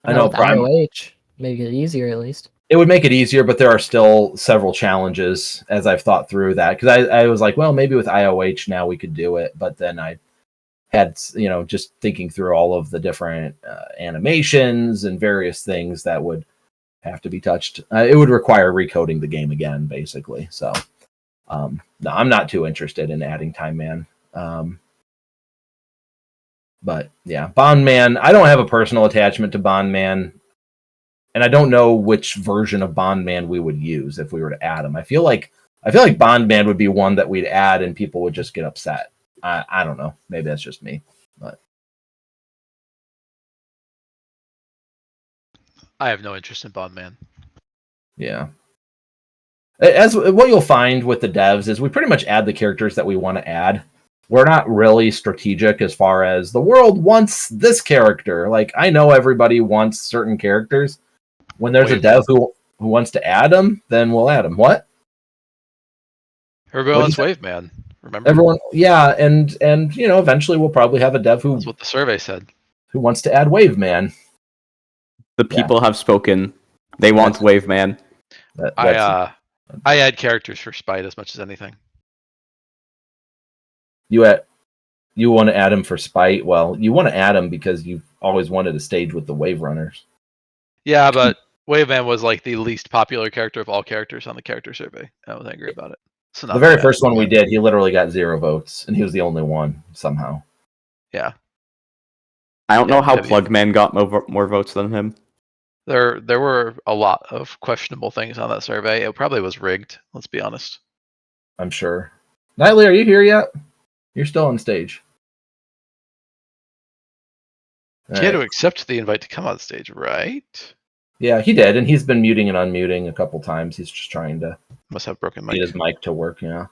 [SPEAKER 1] I know
[SPEAKER 2] IOH make it easier at least.
[SPEAKER 1] It would make it easier, but there are still several challenges as I've thought through that. Because I was like, well, maybe with IOH now we could do it. But then I had, just thinking through all of the different animations and various things that would have to be touched. It would require recoding the game again, basically. So, no, I'm not too interested in adding Time Man. But yeah, Bond Man, I don't have a personal attachment to Bond Man. And I don't know which version of Bond Man we would use if we were to add him. I feel like Bond Man would be one that we'd add and people would just get upset. I don't know. Maybe that's just me. But
[SPEAKER 5] I have no interest in Bond Man.
[SPEAKER 1] Yeah. As what you'll find with the devs is we pretty much add the characters that we want to add. We're not really strategic as far as the world wants this character. Like, I know everybody wants certain characters. When there's a dev who wants to add them, then we'll add them. What?
[SPEAKER 5] Everybody wants Wave Man. Remember?
[SPEAKER 1] Everyone, yeah, and eventually we'll probably have a dev
[SPEAKER 5] That's what the survey said.
[SPEAKER 1] Who wants to add Wave Man.
[SPEAKER 4] The people have spoken. They want Wave Man.
[SPEAKER 5] I add characters for spite as much as anything.
[SPEAKER 1] You want to add him for spite? Well, you want to add him because you've always wanted a stage with the Wave Runners.
[SPEAKER 5] Yeah, but Wave Man was like the least popular character of all characters on the character survey. I was angry about it. So
[SPEAKER 1] The
[SPEAKER 5] not
[SPEAKER 1] very
[SPEAKER 5] bad.
[SPEAKER 1] first one we did, he literally got 0 votes, and he was the only one somehow.
[SPEAKER 5] Yeah.
[SPEAKER 4] I don't know
[SPEAKER 5] Yeah,
[SPEAKER 4] how
[SPEAKER 5] maybe.
[SPEAKER 4] Plugman got more votes than him.
[SPEAKER 5] There were a lot of questionable things on that survey. It probably was rigged. Let's be honest.
[SPEAKER 1] I'm sure. Nightly, are you here yet? You're still on stage.
[SPEAKER 5] He had to
[SPEAKER 1] Alright.
[SPEAKER 5] accept the invite to come on stage, right?
[SPEAKER 1] Yeah, he did, and he's been muting and unmuting a couple times. He's just trying to
[SPEAKER 5] Must have broken
[SPEAKER 1] get
[SPEAKER 5] mic.
[SPEAKER 1] his mic to work. Yeah.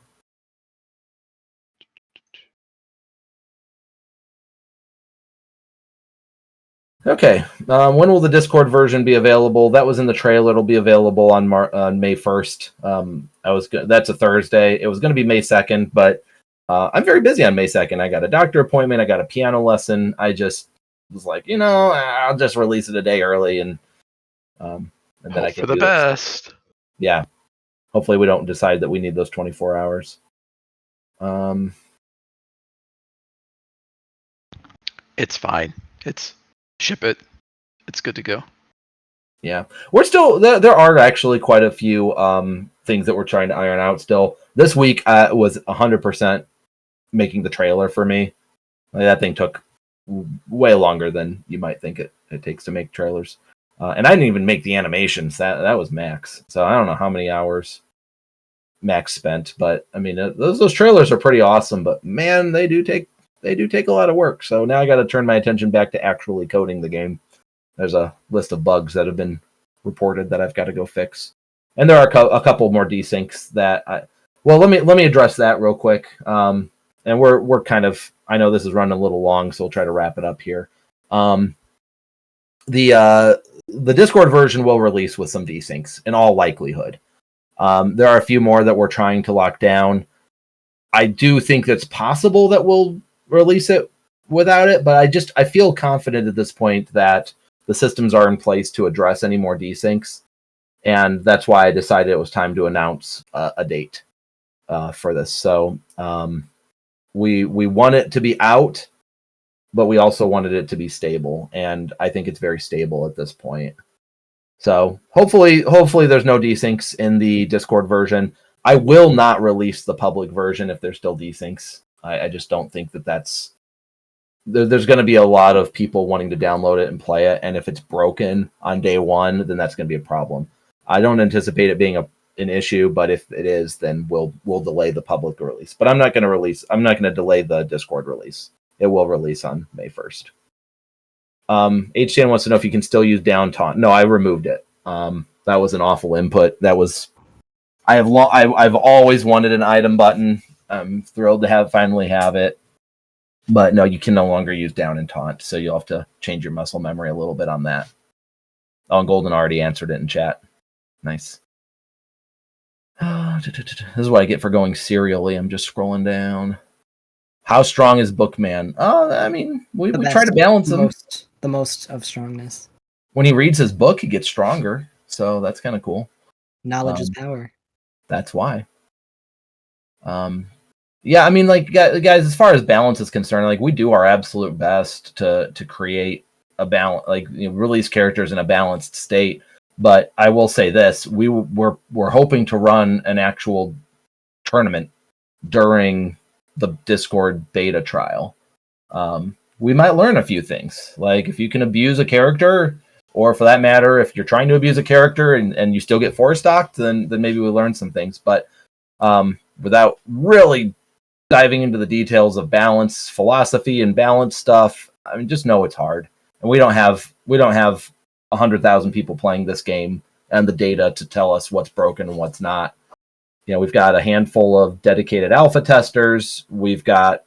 [SPEAKER 1] Okay. When will the Discord version be available? That was in the trailer. It'll be available on May 1st. That's a Thursday. It was going to be May 2nd, but I'm very busy on May 2nd. I got a doctor appointment. I got a piano lesson. I just was like, I'll just release it a day early, and then I
[SPEAKER 5] Hope
[SPEAKER 1] can
[SPEAKER 5] for the
[SPEAKER 1] do it.
[SPEAKER 5] best.
[SPEAKER 1] Yeah. Hopefully, we don't decide that we need those 24 hours.
[SPEAKER 5] It's fine. It's ship it. It's good to go.
[SPEAKER 1] Yeah, we're still there are actually quite a few things that we're trying to iron out still. This week was 100% making the trailer for me. Like, that thing took way longer than you might think it takes to make trailers. And I didn't even make the animations. That was Max. So I don't know how many hours Max spent, but I mean those trailers are pretty awesome, but man, they do take a lot of work. So now I got to turn my attention back to actually coding the game. There's a list of bugs that have been reported that I've got to go fix, and there are a couple more desyncs that let me address that real quick. And we're kind of, I know this is running a little long, so we'll try to wrap it up here. The Discord version will release with some desyncs in all likelihood. There are a few more that we're trying to lock down. I do think it's possible that we'll release it without it, but I feel confident at this point that the systems are in place to address any more desyncs, and that's why I decided it was time to announce a date for this. So we want it to be out, but we also wanted it to be stable, and I think it's very stable at this point. So hopefully there's no desyncs in the Discord version. I will not release the public version if there's still desyncs. I just don't think that's there's going to be a lot of people wanting to download it and play it, and if it's broken on day one, then that's going to be a problem. I don't anticipate it being an issue, but if it is, then we'll delay the public release. But I'm not going to delay the Discord release. It will release on May 1st. HCN wants to know if you can still use down taunt. No, I removed it. That was an awful input. I've always wanted an item button. I'm thrilled to finally have it. But no, you can no longer use down and taunt, so you'll have to change your muscle memory a little bit on that. Oh, and Golden already answered it in chat. Nice. This is what I get for going serially. I'm just scrolling down. How strong is Bookman? I mean, we try to balance him.
[SPEAKER 2] The most of strongness.
[SPEAKER 1] When he reads his book, he gets stronger. So that's kind of cool.
[SPEAKER 2] Knowledge is power.
[SPEAKER 1] That's why. Yeah, I mean, like, guys, as far as balance is concerned, like, we do our absolute best to create a balance, like, release characters in a balanced state. But I will say this: we're hoping to run an actual tournament during the Discord beta trial. We might learn a few things, like if you can abuse a character, or for that matter, if you're trying to abuse a character and you still get 4-stocked, then maybe we learn some things. But without really diving into the details of balance philosophy and balance stuff, I mean, just know it's hard, and we don't have 100,000 people playing this game and the data to tell us what's broken and what's not. We've got a handful of dedicated alpha testers. We've got,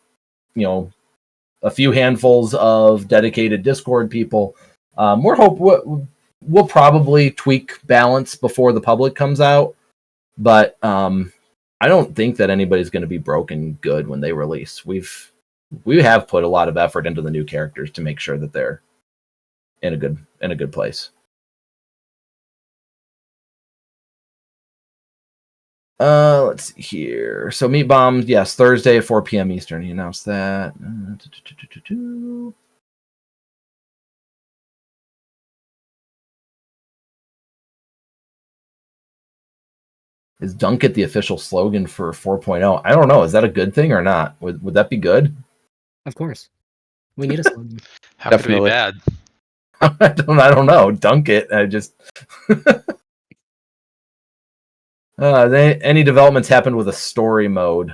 [SPEAKER 1] a few handfuls of dedicated Discord people. We'll probably tweak balance before the public comes out, but I don't think that anybody's going to be broken good when they release. We have put a lot of effort into the new characters to make sure that they're in a good place. Let's see here. So Meat Bomb, yes, Thursday at 4 p.m. Eastern. He announced that. Is dunk it the official slogan for 4.0? I don't know. Is that a good thing or not? Would that be good?
[SPEAKER 2] Of course. We need a slogan.
[SPEAKER 5] How could it be
[SPEAKER 4] Definitely.
[SPEAKER 5] bad?
[SPEAKER 1] I don't know. Dunk it. I just any developments happened with a story mode?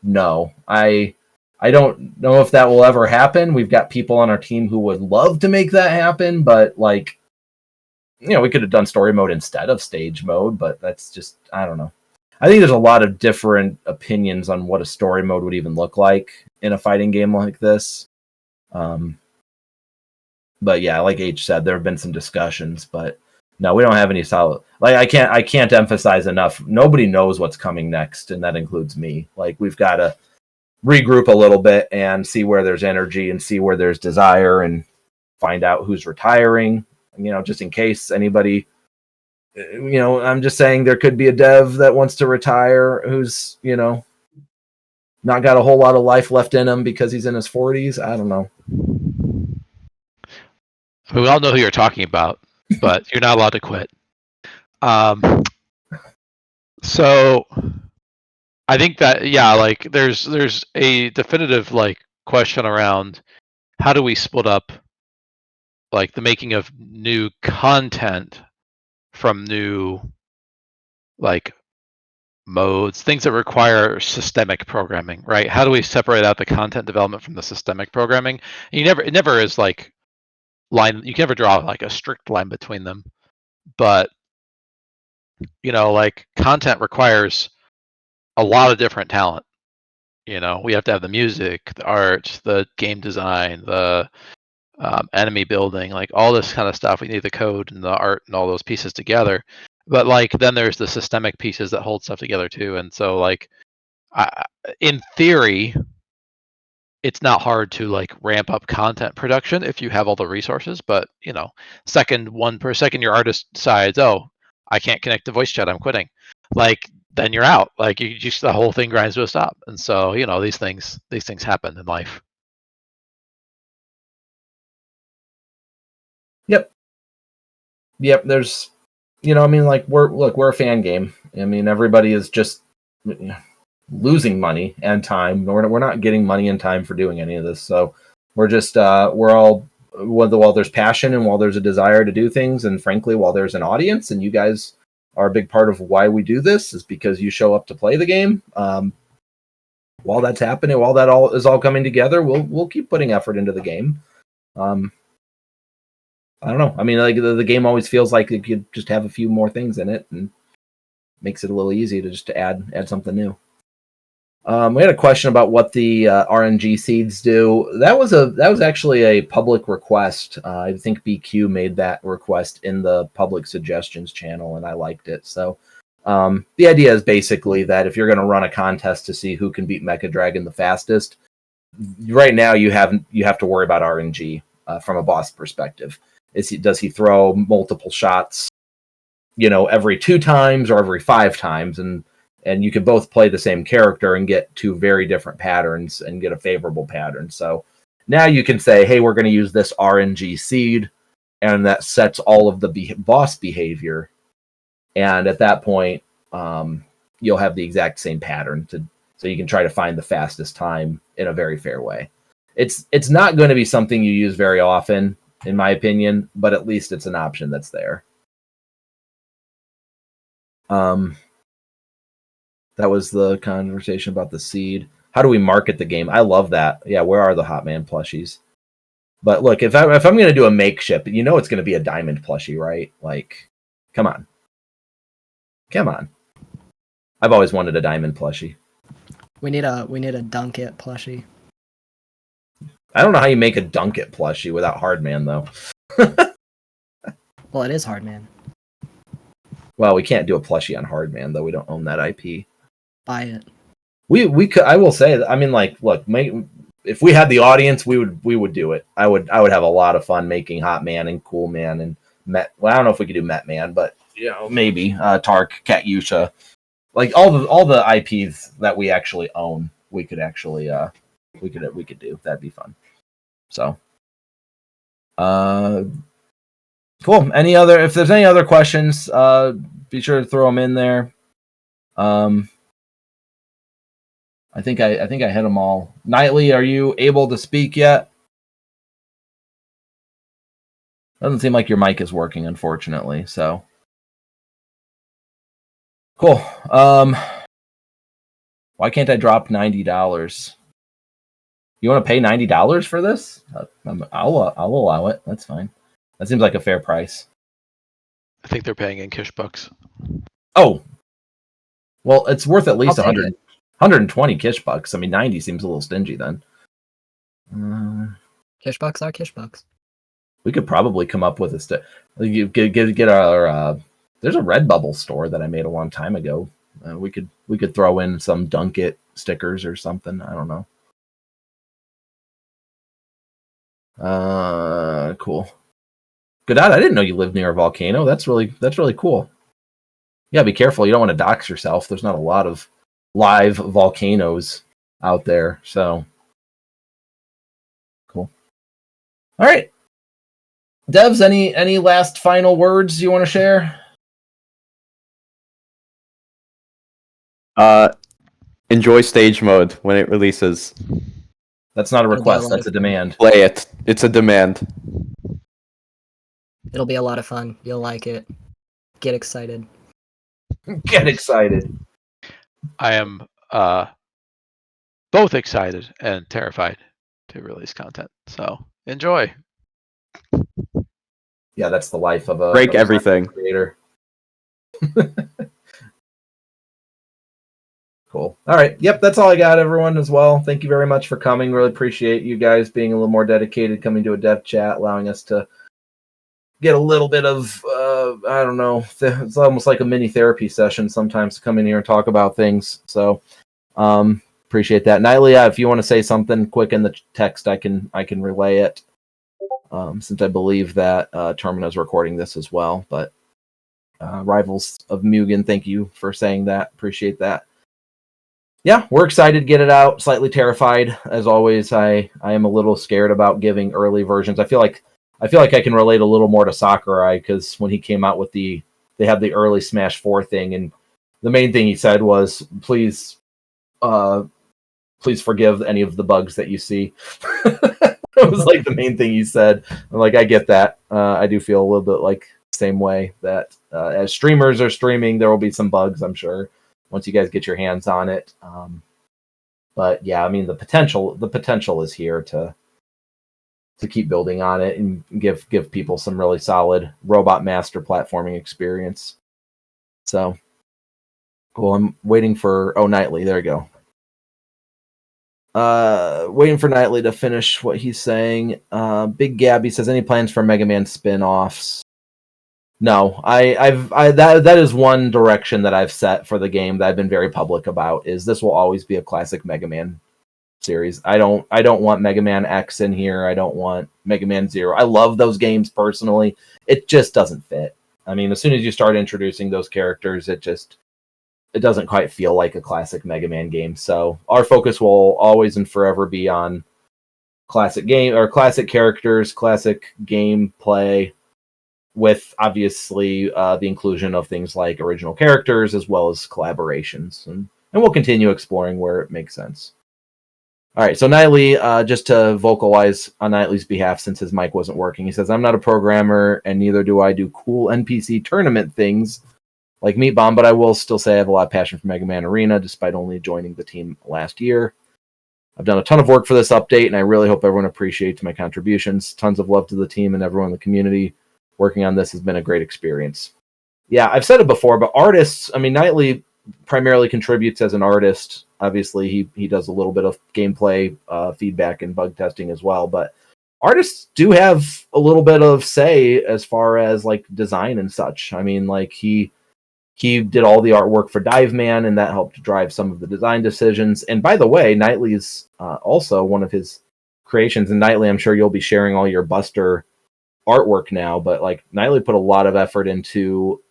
[SPEAKER 1] No. I don't know if that will ever happen. We've got people on our team who would love to make that happen, but like, we could have done story mode instead of stage mode, but that's just, I don't know. I think there's a lot of different opinions on what a story mode would even look like in a fighting game like this. But yeah, like H said, there have been some discussions, but no, we don't have any solid. Like I can't emphasize enough. Nobody knows what's coming next, and that includes me. Like we've got to regroup a little bit and see where there's energy and see where there's desire and find out who's retiring. Just in case anybody. I'm just saying there could be a dev that wants to retire who's not got a whole lot of life left in him because he's in his 40s. I don't know.
[SPEAKER 5] We all know who you're talking about, but you're not allowed to quit. So I think that like there's a definitive like question around how do we split up like the making of new content from new like modes, things that require systemic programming, right? How do we separate out the content development from the systemic programming? And it never is like you can never draw like a strict line between them, but like content requires a lot of different talent. We have to have the music, the art, the game design, the enemy building, like all this kind of stuff. We need the code and the art and all those pieces together. But like then there's the systemic pieces that hold stuff together too. And so like in theory, it's not hard to like ramp up content production if you have all the resources. But second your artist decides, oh, I can't connect to voice chat, I'm quitting. Like then you're out. Like the whole thing grinds to a stop. And so these things happen in life.
[SPEAKER 1] Yep. There's, like we're a fan game. I mean, everybody is just losing money and time. We're not getting money and time for doing any of this. So we're just we're all while there's passion and while there's a desire to do things, and frankly, while there's an audience, and you guys are a big part of why we do this is because you show up to play the game. While that's happening, while that all is coming together, we'll keep putting effort into the game. I don't know. I mean, like the game always feels like it could just have a few more things in it, and makes it a little easy to add something new. We had a question about what the RNG seeds do. That was actually a public request. I think BQ made that request in the public suggestions channel, and I liked it. So the idea is basically that if you're going to run a contest to see who can beat Mecha Dragon the fastest, right now you have to worry about RNG from a boss perspective. Does he throw multiple shots, every 2 times or every 5 times, and you can both play the same character and get 2 very different patterns and get a favorable pattern. So now you can say, hey, we're going to use this RNG seed, and that sets all of the boss behavior. And at that point, you'll have the exact same pattern so you can try to find the fastest time in a very fair way. It's not going to be something you use very often, in my opinion, but at least it's an option that's there. That was the conversation about the seed. How do we market the game? I love that. Yeah, where are the Hot Man plushies? But look, if I'm going to do a makeshift, it's going to be a diamond plushie, right? Like, come on. I've always wanted a diamond plushie.
[SPEAKER 2] We need a dunk it plushie.
[SPEAKER 1] I don't know how you make a dunk it plushie without Hardman though.
[SPEAKER 2] Well, it is Hardman.
[SPEAKER 1] Well, we can't do a plushie on Hardman though. We don't own that IP.
[SPEAKER 2] Buy it.
[SPEAKER 1] We could. I will say that. I mean, like, look, if we had the audience, we would do it. I would have a lot of fun making Hot Man and Cool Man and Met. Well, I don't know if we could do Met Man, but maybe Tark, Katyusha, like all the IPs that we actually own, we could actually we could do. That'd be fun. So, cool. If there's any other questions, be sure to throw them in there. I think I hit them all. Nightly, are you able to speak yet? Doesn't seem like your mic is working, unfortunately. So cool. Why can't I drop $90? You want to pay $90 for this? I'll allow it. That's fine. That seems like a fair price.
[SPEAKER 5] I think they're paying in Kish bucks.
[SPEAKER 1] Oh, well, it's worth at least
[SPEAKER 2] I'll take
[SPEAKER 1] 120 Kish bucks. I mean, 90 seems a little stingy then.
[SPEAKER 2] Kish bucks are Kish bucks.
[SPEAKER 1] We could probably come up with a get our. There's a Redbubble store that I made a long time ago. We could throw in some Dunk It stickers or something. I don't know. Cool. Godot, I didn't know you lived near a volcano. That's really cool. Yeah, be careful. You don't want to dox yourself. There's not a lot of live volcanoes out there. So cool. All right. Devs, any last final words you want to share?
[SPEAKER 4] Enjoy stage mode when it releases.
[SPEAKER 1] That's not a
[SPEAKER 2] It'll be a
[SPEAKER 1] request.
[SPEAKER 2] lot
[SPEAKER 1] That's a
[SPEAKER 2] of-
[SPEAKER 1] demand.
[SPEAKER 4] Play it. It's a demand.
[SPEAKER 2] It'll be a lot of fun. You'll like it. Get excited.
[SPEAKER 1] Get excited.
[SPEAKER 5] I am both excited and terrified to release content. So enjoy.
[SPEAKER 1] Yeah, that's the life of a
[SPEAKER 4] Break
[SPEAKER 1] of a
[SPEAKER 4] everything.
[SPEAKER 1] creator. Cool. All right. Yep, that's all I got, everyone, as well. Thank you very much for coming. Really appreciate you guys being a little more dedicated, coming to a dev chat, allowing us to get a little bit of, I don't know, it's almost like a mini therapy session sometimes to come in here and talk about things. So appreciate that. Nightly, if you want to say something quick in the text, I can relay it, since I believe that Termina is recording this as well. But Rivals of Mugen, thank you for saying that. Appreciate that. Yeah, we're excited to get it out. Slightly terrified, as always. I am a little scared about giving early versions. I feel like I can relate a little more to Sakurai, because when he came out with they had the early Smash 4 thing, and the main thing he said was, please forgive any of the bugs that you see. It was like the main thing he said. I'm like, I get that. I do feel a little bit like the same way that as streamers are streaming, there will be some bugs, I'm sure, once you guys get your hands on it. But yeah, I mean, the potential is here to keep building on it and give people some really solid Robot Master platforming experience. So cool. I'm waiting for Nightly. There we go. Waiting for Nightly to finish what he's saying. Big Gabby says, any plans for Mega Man spin-offs? No, that is one direction that I've set for the game that I've been very public about, is this will always be a classic Mega Man series. I don't want Mega Man X in here. I don't want Mega Man Zero. I love those games personally. It just doesn't fit. I mean, as soon as you start introducing those characters, it doesn't quite feel like a classic Mega Man game. So our focus will always and forever be on classic game or classic characters, classic gameplay, with obviously the inclusion of things like original characters as well as collaborations. And we'll continue exploring where it makes sense. All right, so Nightly, just to vocalize on Nightly's behalf, since his mic wasn't working, he says, I'm not a programmer, and neither do I do cool NPC tournament things like Meat Bomb, but I will still say I have a lot of passion for Mega Man Arena, despite only joining the team last year. I've done a ton of work for this update, and I really hope everyone appreciates my contributions. Tons of love to the team and everyone in the community. Working on this has been a great experience. Yeah, I've said it before, but artists, I mean, Nightly primarily contributes as an artist. Obviously, he does a little bit of gameplay feedback and bug testing as well, but artists do have a little bit of say as far as like design and such. I mean, like he did all the artwork for Dive Man, and that helped drive some of the design decisions. And by the way, Nightly's also one of his creations. And Nightly, I'm sure you'll be sharing all your Buster artwork now, but like Nightly put a lot of effort into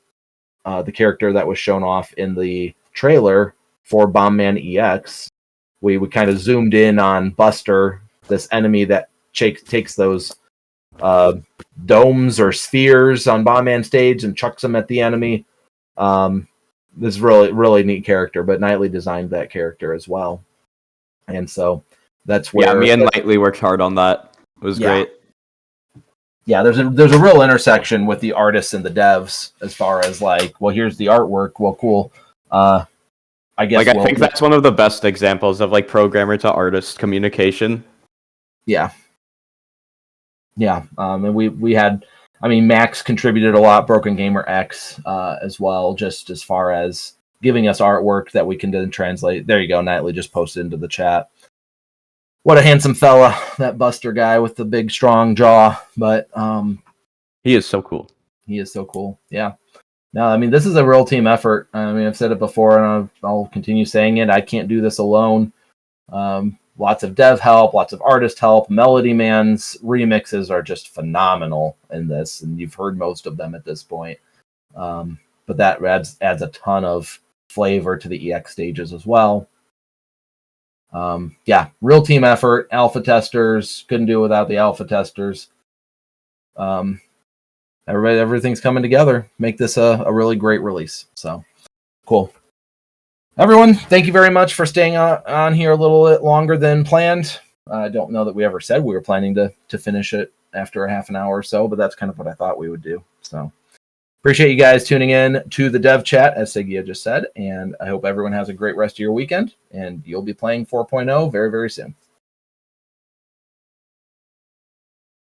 [SPEAKER 1] the character that was shown off in the trailer for Bombman EX. We kind of zoomed in on Buster, this enemy that takes those domes or spheres on Mma-Stage and chucks them at the enemy. this really neat character, but Knightley designed that character as well. And so that's where
[SPEAKER 4] me and Knightley worked hard on that. It was great.
[SPEAKER 1] Yeah, there's a real intersection with the artists and the devs as far as like, well, here's the artwork. Well, cool. I guess
[SPEAKER 4] I think that's one of the best examples of like programmer to artist communication.
[SPEAKER 1] Yeah. And we had, I mean, Max contributed a lot, Broken Gamer X as well, just as far as giving us artwork that we can then translate. There you go. Knightley just posted into the chat. What a handsome fella, that Buster guy with the big, strong jaw. But
[SPEAKER 4] he is so cool.
[SPEAKER 1] He is so cool. Yeah. No, I mean, this is a real team effort. I mean, I've said it before, and I'll continue saying it. I can't do this alone. Lots of dev help, lots of artist help. Melody Man's remixes are just phenomenal in this, and you've heard most of them at this point. But that adds a ton of flavor to the EX stages as well. Real team effort. Alpha testers, couldn't do it without the alpha testers. Everything's coming together. Make this a really great release. So cool. Everyone, thank you very much for staying on here a little bit longer than planned. I don't know that we ever said we were planning to finish it after a half an hour or so, but that's kind of what I thought we would do. So appreciate you guys tuning in to the dev chat, as Sigia just said, and I hope everyone has a great rest of your weekend, and you'll be playing 4.0 very, very soon.